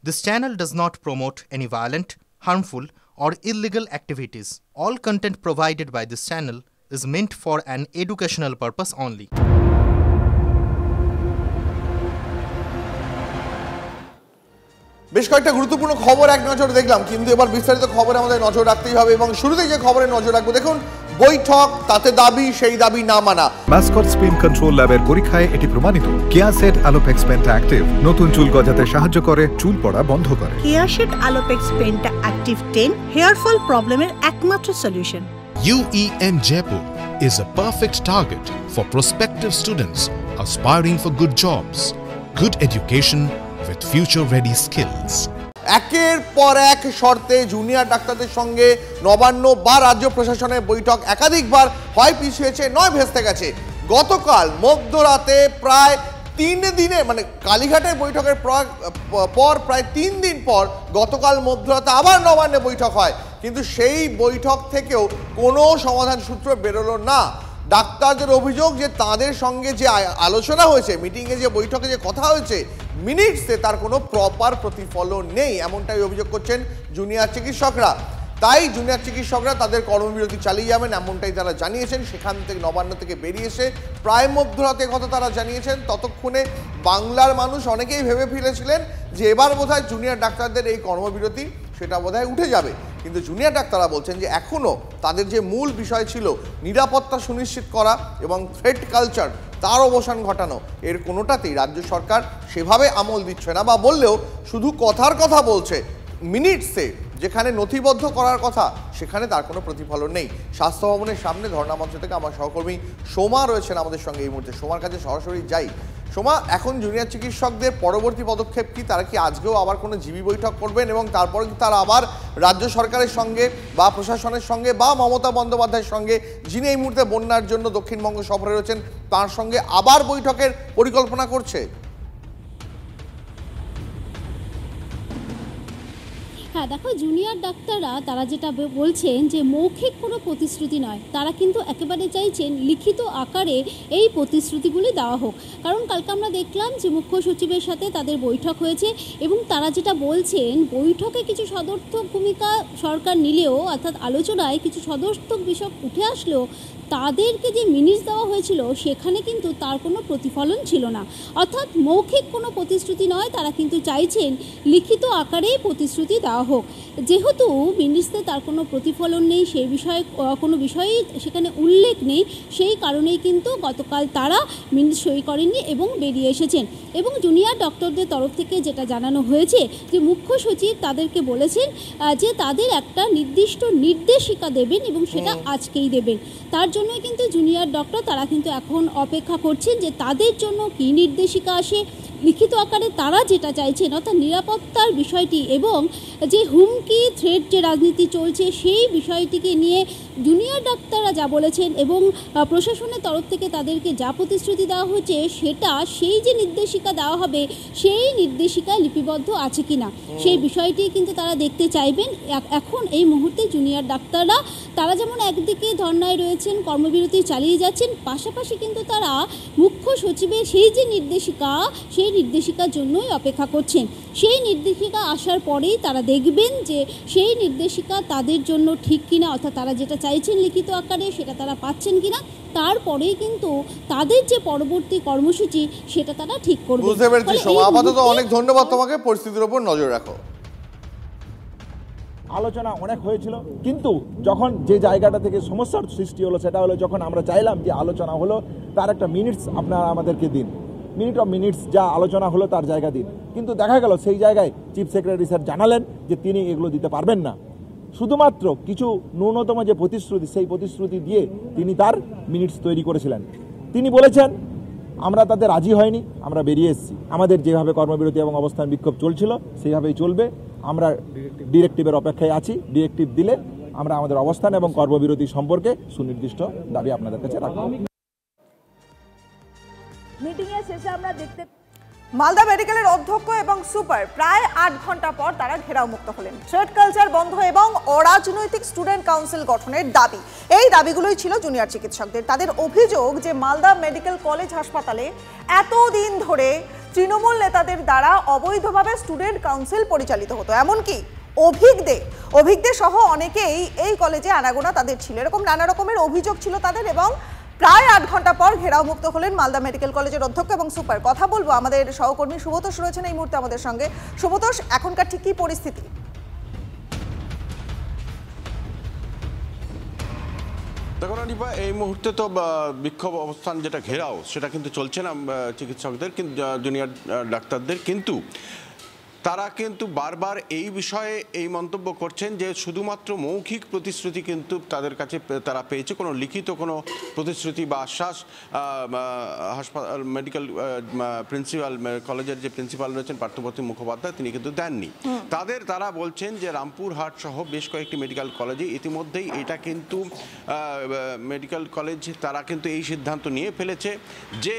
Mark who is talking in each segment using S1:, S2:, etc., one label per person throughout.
S1: This channel does not promote any violent, harmful, or illegal activities. All content provided by this channel is meant for an educational purpose only.
S2: বেশ কয়েকটা গুরুত্বপূর্ণ খবর এক নজরে দেখলাম, কিন্তু এবার বিস্তারিত খবরে আমাদের নজর রাখতেই হবে এবং শুরুতেই যে খবরে নজর রাখবো, দেখুন বৈঠক, তাতে দাবি, সেই দাবি না মানা।
S3: মাসকট স্পিন কন্ট্রোল ল্যাবের পরীক্ষায় এটি প্রমাণিত। কেয়াসেট আলোপেক্স পেন্টা অ্যাক্টিভ নতুন চুল গজাতে সাহায্য করে, চুল পড়া বন্ধ করে।
S4: Keya Seth Alopex penta active 10 hair fall প্রবলেমের একমাত্র solution.
S5: UEM Jaipur is a perfect target for prospective students aspiring for good jobs, good education with future-ready skills.
S2: একের পর এক শর্তে জুনিয়র ডাক্তারদের সঙ্গে নবান্ন বা রাজ্য প্রশাসনের বৈঠক একাধিকবার হয় পিছিয়েছে, নয় ভেস্তে গেছে। গতকাল মধ্যরাতে প্রায় 3 দিনে, মানে কালীঘাটের বৈঠকের পর প্রায় 3 দিন পর গতকাল মধ্যরাতে আবার নবান্নে বৈঠক হয়, কিন্তু সেই বৈঠক থেকেও কোনো সমাধান সূত্র বেরোলো না। ডাক্তারদের অভিযোগ যে তাদের সঙ্গে যে আলোচনা হয়েছে, মিটিংয়ে যে বৈঠকে যে কথা হয়েছে, মিনিটসে তার কোনো প্রপার প্রতিফলন নেই, এমনটাই অভিযোগ করছেন জুনিয়র চিকিৎসকরা। তাই জুনিয়র চিকিৎসকরা তাদের কর্মবিরতি চালিয়ে যাবেন, এমনটাই তারা জানিয়েছেন। সেখান থেকে নবান্ন থেকে বেরিয়ে এসে প্রায় মধ্যরাতে কথা তারা জানিয়েছেন। ততক্ষণে বাংলার মানুষ অনেকেই ভেবে ফেলেছিলেন যে এবার বোধহয় জুনিয়র ডাক্তারদের এই কর্মবিরতি সেটা বোধহয় উঠে যাবে, কিন্তু জুনিয়র ডাক্তাররা বলছেন যে এখনও তাদের যে মূল বিষয় ছিল নিরাপত্তা সুনিশ্চিত করা এবং থ্রেট কালচার তার অবসান ঘটানো, এর কোনোটাতেই রাজ্য সরকার সেভাবে আমল দিচ্ছে না, বা বললেও শুধু কথার কথা বলছে। মিনিটসে যেখানে নথিবদ্ধ করার কথা সেখানে তার কোনো প্রতিফলন নেই। স্বাস্থ্য ভবনের সামনে ধর্ণা মঞ্চ থেকে আমার সহকর্মী সোমা রয়েছেন আমাদের সঙ্গে এই মুহূর্তে। সোমার কাছে সরাসরি যাই। সোমা, এখন জুনিয়র চিকিৎসকদের পরবর্তী পদক্ষেপ কি? তারা কি আজকেও আবার কোনো জিবি বৈঠক করবেন এবং তারপরে কি তারা আবার রাজ্য সরকারের সঙ্গে বা প্রশাসনের সঙ্গে বা মমতা বন্দ্যোপাধ্যায়ের সঙ্গে, যিনি এই মুহূর্তে বন্যার জন্য দক্ষিণবঙ্গ সফরে রয়েছেন, তার সঙ্গে আবার বৈঠকের পরিকল্পনা করছে?
S6: হ্যাঁ, দেখো, জুনিয়র ডাক্তাররা তারা যেটা বলছেন যে মৌখিক কোনো প্রতিশ্রুতি নয়, তারা কিন্তু একেবারে চাইছেন লিখিত আকারে এই প্রতিশ্রুতিগুলি দেওয়া হোক। কারণ কালকে আমরা দেখলাম যে মুখ্য সচিবের সাথে তাদের বৈঠক হয়েছে এবং তারা যেটা বলছেন, বৈঠকে কিছু সদর্থক ভূমিকা সরকার নিলেও, অর্থাৎ আলোচনায় কিছু সদর্থক বিষয় উঠে আসলেও তাদেরকে যে মিনিটস দেওয়া হয়েছিল সেখানে কিন্তু তার কোনো প্রতিফলন ছিল না। অর্থাৎ মৌখিক কোনো প্রতিশ্রুতি নয়, তারা কিন্তু চাইছেন লিখিত আকারেই প্রতিশ্রুতি দেওয়া হোক। যেহেতু মিনিটসে তার কোনো প্রতিফলন নেই, সেই বিষয়ে কোনো বিষয়ই সেখানে উল্লেখ নেই, সেই কারণেই কিন্তু গতকাল তারা মিনিটস সই করেননি এবং বেরিয়ে এসেছেন। এবং জুনিয়র ডক্টরদের তরফ থেকে যেটা জানানো হয়েছে যে মুখ্য সচিব তাদেরকে বলেছেন যে তাদের একটা নির্দিষ্ট নির্দেশিকা দেবেন এবং সেটা আজকেই দেবেন। তার জন্যই কিন্তু জুনিয়র ডক্টর তারা কিন্তু এখন অপেক্ষা করছেন যে তাদের জন্য কী নির্দেশিকা আসে। লিখিত আকারে তারা যেটা চাইছেন, অর্থাৎ নিরাপত্তার বিষয়টি এবং যে হুমকি থ্রেট যে রাজনীতি চলছে সেই বিষয়টিকে নিয়ে জুনিয়র ডাক্তাররা যা বলেছেন এবং প্রশাসনের তরফ থেকে তাদেরকে যা প্রতিশ্রুতি দেওয়া হয়েছে সেটা, সেই যে নির্দেশিকা দেওয়া হবে সেই নির্দেশিকা লিপিবদ্ধ আছে কিনা সেই বিষয়টি কিন্তু তারা দেখতে চাইবেন। এখন এই মুহূর্তে জুনিয়র ডাক্তাররা তারা যেমন একদিকে ধর্নায় রয়েছেন, কর্মবিরতি চালিয়ে যাচ্ছেন, পাশাপাশি কিন্তু তারা মুখ্য সচিবের সেই যে নির্দেশিকা সেই নির্দেশিকার জন্যই অপেক্ষা করছেন। সেই নির্দেশিকা আসার পরেই তারা দেখবেন যে সেই নির্দেশিকা তাদের জন্য ঠিক কিনা, অর্থাৎ তারা যেটা চাইছেন লিখিত আকারে সেটা তারা পাচ্ছেন কিনা, তারপরেই কিন্তু তাদের যে পরবর্তী কর্মসূচি সেটা তারা ঠিক করবে।
S2: বুঝতে পেরেছি সোমা, আপাতত অনেক ধন্যবাদ তোমাকে। পরিস্থিতির উপর নজর রাখো।
S7: আলোচনা অনেক হয়েছিল, কিন্তু যখন যে জায়গাটা থেকে সমস্যার সৃষ্টি হলো সেটা হলো যখন আমরা চাইলাম যে আলোচনা হলো তার একটা মিনিটস আপনারা আমাদেরকে দিন, মিনিটস যা আলোচনা হলো তার জায়গা দিন, কিন্তু দেখা গেল সেই জায়গায় চিফ সেক্রেটারি স্যার জানালেন যে তিনি এগুলো দিতে পারবেন না। শুধুমাত্র কিছু ন্যূনতম যে প্রতিশ্রুতি সেই প্রতিশ্রুতি দিয়ে তিনি তার মিনিটস তৈরি করেছিলেন। তিনি বলেছেন আমরা তাদের রাজি হয়নি, আমরা বেরিয়ে এসেছি, আমাদের যেভাবে কর্মবিরতি এবং অবস্থান বিক্ষোভ চলছিল সেইভাবেই চলবে, আমরা ডিরেক্টিভের অপেক্ষায় আছি, ডিরেক্টিভ দিলে আমরা আমাদের অবস্থান এবং কর্মবিরতি সম্পর্কে সুনির্দিষ্ট দাবি আপনাদের কাছে রাখব।
S8: মিটিং এর শেষে আমরা দেখতে মালদা মেডিকেলের অধ্যক্ষ এবং সুপার প্রায় 8 ঘন্টা পর তারা ঘেরাও মুক্ত হলেন। থ্রেড কালচার বন্ধ এবং অরাজনৈতিক স্টুডেন্ট কাউন্সিল গঠনের দাবি, এই দাবিগুলোই ছিল জুনিয়র চিকিৎসকদের। তাদের অভিযোগ যে মালদা মেডিকেল কলেজ হাসপাতালে এতদিন ধরে তৃণমূল নেতাদের দ্বারা অবৈধভাবে স্টুডেন্ট কাউন্সিল পরিচালিত হতো, এমনকি অভিজ্ঞদের সহ অনেকেই এই কলেজে আনাগোনা তাদের ছিল। এরকম নানা রকমের অভিযোগ ছিল তাদের এবং প্রায় 8 ঘন্টা পর ঘেরাও মুক্ত হলেন মালদা মেডিকেল কলেজের অধ্যক্ষ এবং সুপার। কথা বলবো, আমাদের সহকর্মী সুব্রতোষ রয়েছেন এই মুহূর্তে আমাদের সঙ্গে। সুব্রতোষ, এখনকার ঠিক কি পরিস্থিতি?
S9: দেখুন অনিপা, এই মুহূর্তে তো বিক্ষোভ অবস্থান যেটা ঘেরাও সেটা কিন্তু চলছে না চিকিৎসকদের, কিন্তু জুনিয়র ডাক্তারদের, কিন্তু তারা কিন্তু বারবার এই বিষয়ে এই মন্তব্য করছেন যে শুধুমাত্র মৌখিক প্রতিশ্রুতি কিন্তু তাদের কাছে তারা পেয়েছে, কোনো লিখিত কোনো প্রতিশ্রুতি বা আশ্বাস হাসপাতাল মেডিকেল প্রিন্সিপাল কলেজের যে প্রিন্সিপাল রয়েছেন পার্থপ্রতিম মুখোপাধ্যায় তিনি কিন্তু দেননি। তারা বলছেন যে রামপুরহাট সহ বেশ কয়েকটি মেডিকেল কলেজে ইতিমধ্যেই এটা কিন্তু মেডিকেল কলেজ তারা কিন্তু এই সিদ্ধান্ত নিয়ে ফেলেছে যে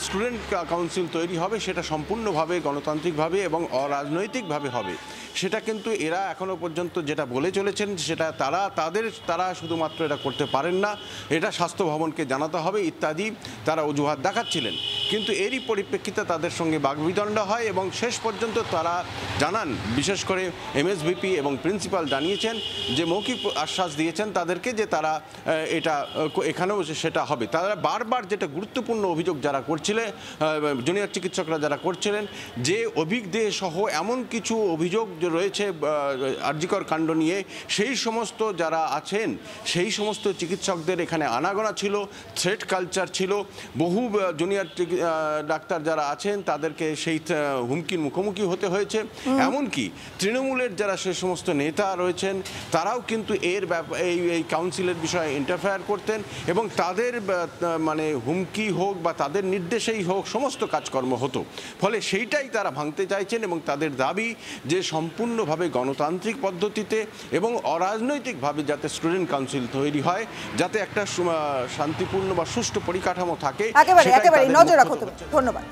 S9: স্টুডেন্ট কাউন্সিল তৈরি হবে সেটা সম্পূর্ণভাবে গণতান্ত্রিকভাবে এবং রাজনৈতিকভাবে হবে। সেটা কিন্তু এরা এখনো পর্যন্ত যেটা বলে চলেছেন সেটা তারা শুধুমাত্র এটা করতে পারেন না, এটা স্বাস্থ্য ভবনকে জানাতে হবে ইত্যাদি তারা অজুহাত দেখাচ্ছিলেন। কিন্তু এরই পরিপ্রেক্ষিতে তাদের সঙ্গে বাগবিতণ্ডা হয় এবং শেষ পর্যন্ত তারা জানান, বিশেষ করে এমএসভিপি এবং প্রিন্সিপাল জানিয়েছেন যে মৌখিক আশ্বাস দিয়েছেন তাদেরকে যে তারা এটা এখানেও সেটা হবে। তারা বারবার যেটা গুরুত্বপূর্ণ অভিযোগ যারা করছিলেন জুনিয়র চিকিৎসকরা যারা করছিলেন যে অভিজ্ঞদের সহ এমন কিছু অভিযোগ রয়েছে আরজিকর কাণ্ড নিয়ে, সেই সমস্ত যারা আছেন সেই সমস্ত চিকিৎসকদের এখানে আনাগোনা ছিল, থ্রেট কালচার ছিল, বহু জুনিয়র ডাক্তার যারা আছেন তাদেরকে সেই হুমকির মুখোমুখি হতে হয়েছে। এমনকি তৃণমূলের যারা সে সমস্ত নেতা রয়েছেন তারাও কিন্তু এই কাউন্সিলের বিষয়ে ইন্টারফেয়ার করতেন এবং তাদের মানে হুমকি হোক বা তাদের নির্দেশেই হোক সমস্ত কাজকর্ম হতো। ফলে সেইটাই তারা ভাঙতে চাইছেন এবং তাদের দাবি যে সম্পূর্ণভাবে গণতান্ত্রিক পদ্ধতিতে এবং অরাজনৈতিকভাবে যাতে স্টুডেন্ট কাউন্সিল তৈরি হয়, যাতে একটা শান্তিপূর্ণ বা সুষ্ঠু পরিকাঠামো থাকে।
S8: একেবারে নজর রাখো। ধন্যবাদ।